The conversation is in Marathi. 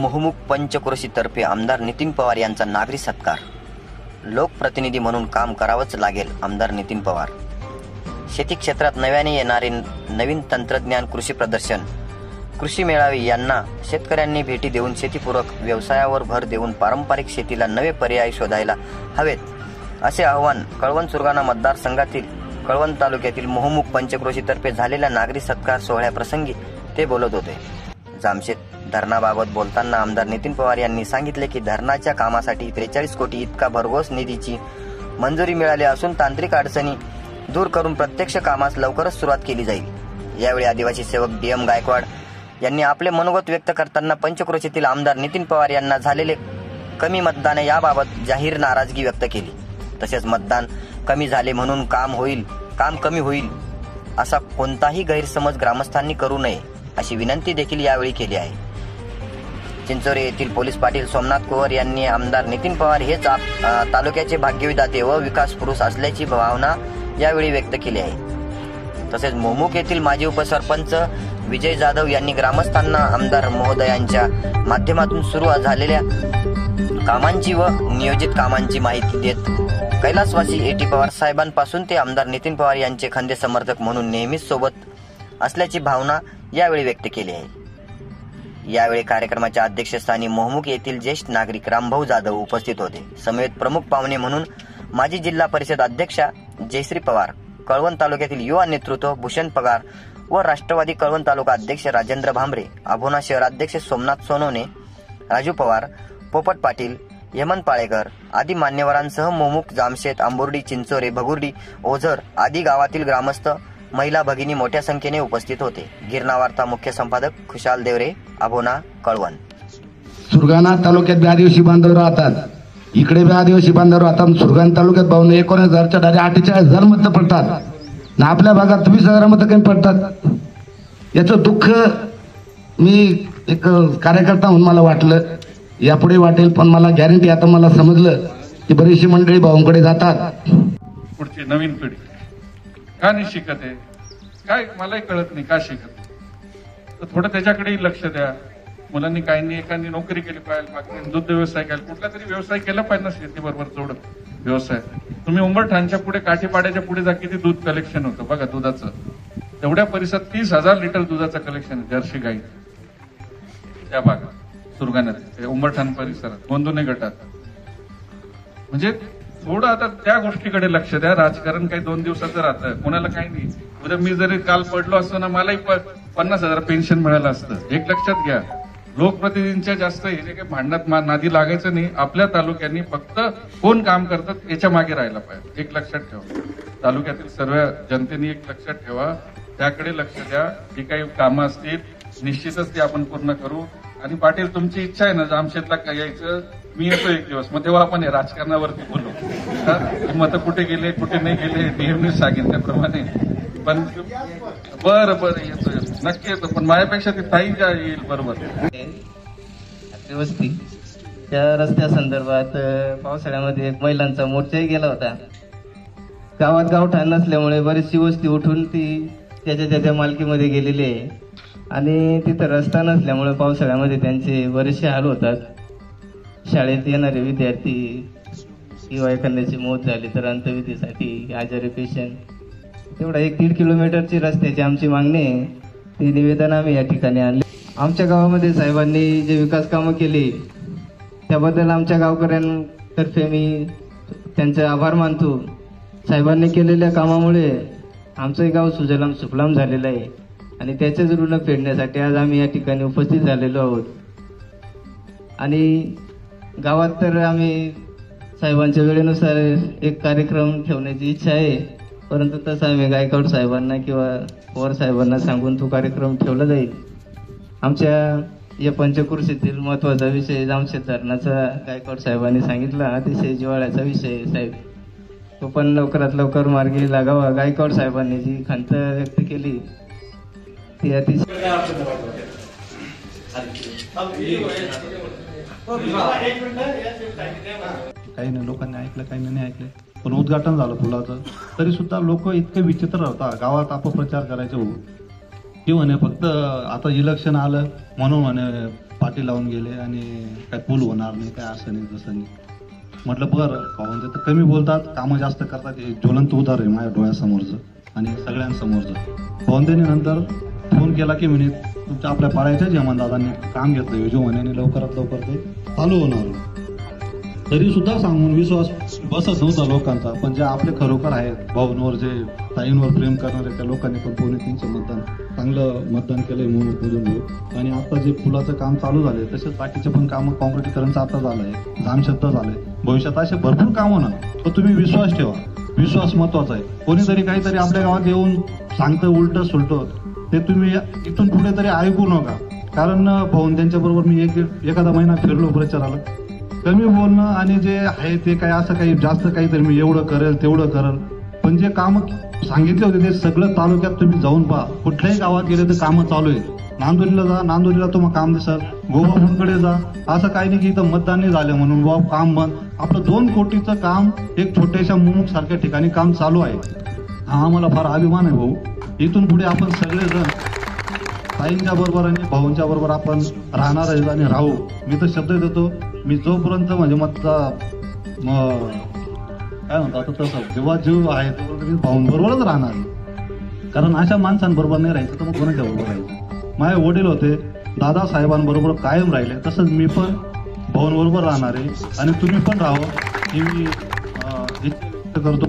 मोहमुख पंचक्रोशीतर्फे आमदार नितीन पवार यांचा नागरी सत्कार. लोकप्रतिनिधी म्हणून काम करावंच लागेल. आमदार नितीन पवार. शेती क्षेत्रात नव्याने येणारे नवीन तंत्रज्ञान, कृषी प्रदर्शन, कृषी मेळावे यांना शेतकऱ्यांनी भेटी देऊन शेतीपूरक व्यवसायावर भर देऊन पारंपरिक शेतीला नवे पर्याय शोधायला हवेत, असे आवाहन कळवण सुरगाणा मतदारसंघातील कळवण तालुक्यातील मोहमुख पंचक्रोशीतर्फे झालेल्या नागरी सत्कार सोहळ्याप्रसंगी ते बोलत होते. जामशेत धरणाबाबत बोलताना आमदार नितीन पवार यांनी सांगितले की धरणाच्या कामासाठी 43 कोटी इतका भरघोस निधीची मंजुरी मिळाली असून तांत्रिक अडचणी दूर करून प्रत्यक्ष कामास लवकरच सुरुवात केली जाईल. यावेळी आदिवासी सेवक DM गायकवाड यांनी आपले मनोगत व्यक्त करताना पंचक्रोशीतील आमदार नितीन पवार यांना झालेले कमी मतदान याबाबत जाहीर नाराजगी व्यक्त केली. तसेच मतदान कमी झाले म्हणून काम कमी होईल असा कोणताही गैरसमज ग्रामस्थांनी करू नये अशी विनंती देखील यावेळी केली आहे. चिंचोरे येथील पोलीस पाटील सोमनाथ कुवर यांनी आमदार नितीन पवार हेच तालुक्याचे भाग्यविधाते व विकास पुरुष असल्याची भावना यावेळी व्यक्त केली आहे. तसेच मोहमुख येथील माजी उपसरपंच विजय जाधव यांनी ग्रामस्थांना आमदार महोदयांच्या माध्यमातून सुरू झालेल्या कामांची व नियोजित कामांची माहिती देत कैलासवासी AT पवार साहेबांपासून ते आमदार नितीन पवार यांचे खंदे समर्थक म्हणून नेहमीच सोबत असल्याची भावना यावेळी व्यक्त केली आहे. यावेळी कार्यक्रमाच्या अध्यक्षस्थानी मोहमुख येथील ज्येष्ठ नागरिक रामभाऊ जाधव उपस्थित होते. समवेत प्रमुख पाहुणे म्हणून माजी जिल्हा परिषद अध्यक्षा जयश्री पवार, कळवण तालुक्यातील युवा नेतृत्व भूषण पगार व राष्ट्रवादी कळवण तालुका अध्यक्ष राजेंद्र भांबरे, अभोना शहराध्यक्ष सोमनाथ सोनवणे, राजू पवार, पोपट पाटील, हेमंत पाळेकर आदी मान्यवरांसह मोहमुख, जामशेत, आंबोर्डी, चिंचोरे, भगुर्डी, ओझर आदी गावातील ग्रामस्थ, महिला भगिनी मोठ्या संख्येने उपस्थित होते. गिरणा वार्ता मुख्य संपादक खुशाल देवरे, अभोना, कळवण. सुरगाणा तालुक्यात बी आदिवासी बांधव राहतात, इकडे बी आदिवासी बांधव राहतात. सुरगाणा तालुक्यात 19,000च्या डायरेक्ट 48,000 मतं पडतात ना, आपल्या भागात 20,000 मतं कमी पडतात. याचं दुःख मी एक कार्यकर्ता म्हणून मला वाटलं, यापुढे वाटेल, पण मला गॅरंटी आता मला समजलं की बरीचशी मंडळी भाऊंकडे जातात. पुढची नवीन पिढी का नाही शिकत आहे, काय मलाही कळत नाही का शिकत, तर थोडं त्याच्याकडेही लक्ष द्या. मुलांनी काही नाही, एखादी नोकरी केली पाहिजे, बाकी दूध व्यवसाय केला, कुठला तरी व्यवसाय केला पाहिजे ना, शेतीबरोबर जोडत व्यवसाय. तुम्ही उंबरठाणच्या पुढे, काठीपाड्याच्या पुढे जा, किती दूध कलेक्शन होतं बघा दुधाचं. तेवढ्या परिसरात 30,000 लिटर दुधाचं कलेक्शन आहे जर्सी गाई त्या भागात, सुरगाण्यात, उंबरठाण परिसरात, गोंदुने गटात. म्हणजे थोडं आता त्या गोष्टीकडे लक्ष द्या. राजकारण काही 2 दिवसाचं राहतं, कोणाला काही नाही. उद्या मी जरी काल पडलो असतो ना, मलाही 50,000 पेन्शन मिळालं असतं. एक लक्षात घ्या, लोकप्रतिनिधींच्या जास्त हे जे काही भांडणात नादी लागायचं नाही. आपल्या तालुक्यांनी फक्त कोण काम करतात याच्या मागे राहायला पाहिजे, एक लक्षात ठेवा. तालुक्यातील सर्व जनतेने एक लक्षात ठेवा, त्याकडे लक्ष द्या. जी काही कामं असतील निश्चितच ती आपण पूर्ण करू. आणि पाटील, तुमची इच्छा आहे ना जामशेतला काय यायचं, मी येतो एक दिवस, मग तेव्हा आपण राजकारणावरती बोलू. मतं कुठे गेले कुठे नाही गेले नेहमीच सांगेन त्याप्रमाणे. पण बरं येतो नक्की येतो, पण माझ्यापेक्षा ती ताई ज्या येईल बरोबर. वस्ती त्या रस्त्या संदर्भात पावसाळ्यामध्ये एक महिलांचा मोर्चाही गेला होता. गावात गावठाण नसल्यामुळे बरीचशी वस्ती उठून ती त्याच्या मालकीमध्ये गेलेली आहे आणि तिथं रस्ता नसल्यामुळे पावसाळ्यामध्ये त्यांचे बरेचसे हाल होतात. शाळेत येणारे विद्यार्थी किंवा एखाद्याची मौत झाली तर अंत्यविधीसाठी आजारी पेशंट, तेवढा 1-1.5 किलोमीटरची रस्त्याची आमची मागणी आहे. ते निवेदन आम्ही या ठिकाणी आणले. आमच्या गावामध्ये साहेबांनी जे विकास कामं केली त्याबद्दल आमच्या गावकऱ्यांतर्फे मी त्यांचे आभार मानतो. साहेबांनी केलेल्या कामामुळे आमचंही गाव सुजलाम सुफलाम झालेलं आहे आणि त्याचेच ऋण फेडण्यासाठी आज आम्ही या ठिकाणी उपस्थित झालेलो आहोत. आणि गावात तर आम्ही साहेबांच्या वेळेनुसार एक कार्यक्रम ठेवण्याची इच्छा आहे, परंतु तसं आम्ही गायकवाड साहेबांना किंवा पवार साहेबांना सांगून तो कार्यक्रम ठेवला जाईल. आमच्या या पंचक्रोशीतील महत्त्वाचा विषय जामशेत धरणाचा गायकवाड साहेबांनी सांगितला, अतिशय जिव्हाळ्याचा विषय साहेब, तो पण लवकरात लवकर मार्गी लागावा. गायकवाड साहेबांनी जी खंत व्यक्त केली ती अतिशय काही नाही, लोकांनी ऐकलं, काही नाही ऐकलं, पण उद्घाटन झालं पुलाचं, तरी सुद्धा लोक इतके विचित्र राहतात. गावात अपप्रचार करायचे हो की म्हणे फक्त आता इलेक्शन आलं म्हणून म्हणे पाठी लावून गेले आणि काय पूल होणार नाही, काय असं नाही तसं नाही. म्हटलं बरं पाहून ते तर कमी बोलतात, कामं जास्त करतात, हे ज्वलंत उदाहरण आहे माझ्या डोळ्यासमोरचं आणि सगळ्यांसमोरचं. पवनदेनी नंतर फोन केला की म्हणे तुमच्या आपल्या पाळायच्या जेवणदादांनी काम घेतलं योजनेने, लवकरात लवकर ते चालू होणार. तरी सुद्धा सांगून विश्वास बसत नव्हता लोकांचा. पण जे आपले खरोखर आहेत, भाऊंवर जे ताईंवर प्रेम करणारे त्या लोकांनी पण पवनदेनींचं मतदान चांगलं मतदान केलंय म्हणून लोक. आणि आता जे पुलाचं काम चालू झाले तसेच बाकीचे पण कामं, कॉन्क्रिटीकरणचं आता झालंय, जामशब्द झालंय, भविष्यात असे भरपूर कामं ना. तर तुम्ही विश्वास ठेवा, विश्वास महत्वाचा आहे. कोणीतरी काहीतरी आपल्या गावात येऊन सांगतं उलट सुलट, ते तुम्ही इथून पुढे तरी ऐकू नका. कारण भाऊन त्यांच्या बरोबर मी एखादा महिना फिरलो प्रचाराला. कमी बोलणं आणि जे आहे ते काय असं काही जास्त काहीतरी मी एवढं करेल तेवढं करेल, पण जे काम सांगितले होते ते सगळं तालुक्यात तुम्ही जाऊन पहा. कुठल्याही गावात गेले तर कामं चालू आहे. नांदोलीला जा, नांदोलीला तुम्हाला काम दिसल. गोवापूरकडे जा, असं काही नाही की इथं मतदान नाही झालं म्हणून वा काम बंद. आपलं 2 कोटीचं काम एक छोट्याशा मुमुक सारख्या ठिकाणी काम चालू आहे. हा आम्हाला फार अभिमान आहे भाऊ. इथून पुढे आपण सगळेजण ताईंच्या बरोबर आणि भाऊंच्या बरोबर आपण राहणार आहे आणि राहू. मी तर शब्द देतो, मी जोपर्यंत म्हणजे काय म्हणतो आता तसं जेव्हा जीव आहे तोपर्यंत मी भाऊंबरोबरच राहणार आहे. कारण अशा माणसांबरोबर नाही राहायचं तर मग कोणाच्या बरोबर राहायचं. माझे वडील होते, दादासाहेबांबरोबर कायम राहिले, तसंच मी पण भाऊंबरोबर राहणार आहे आणि तुम्ही पण राहावं ही मी इच्छा व्यक्त करतो.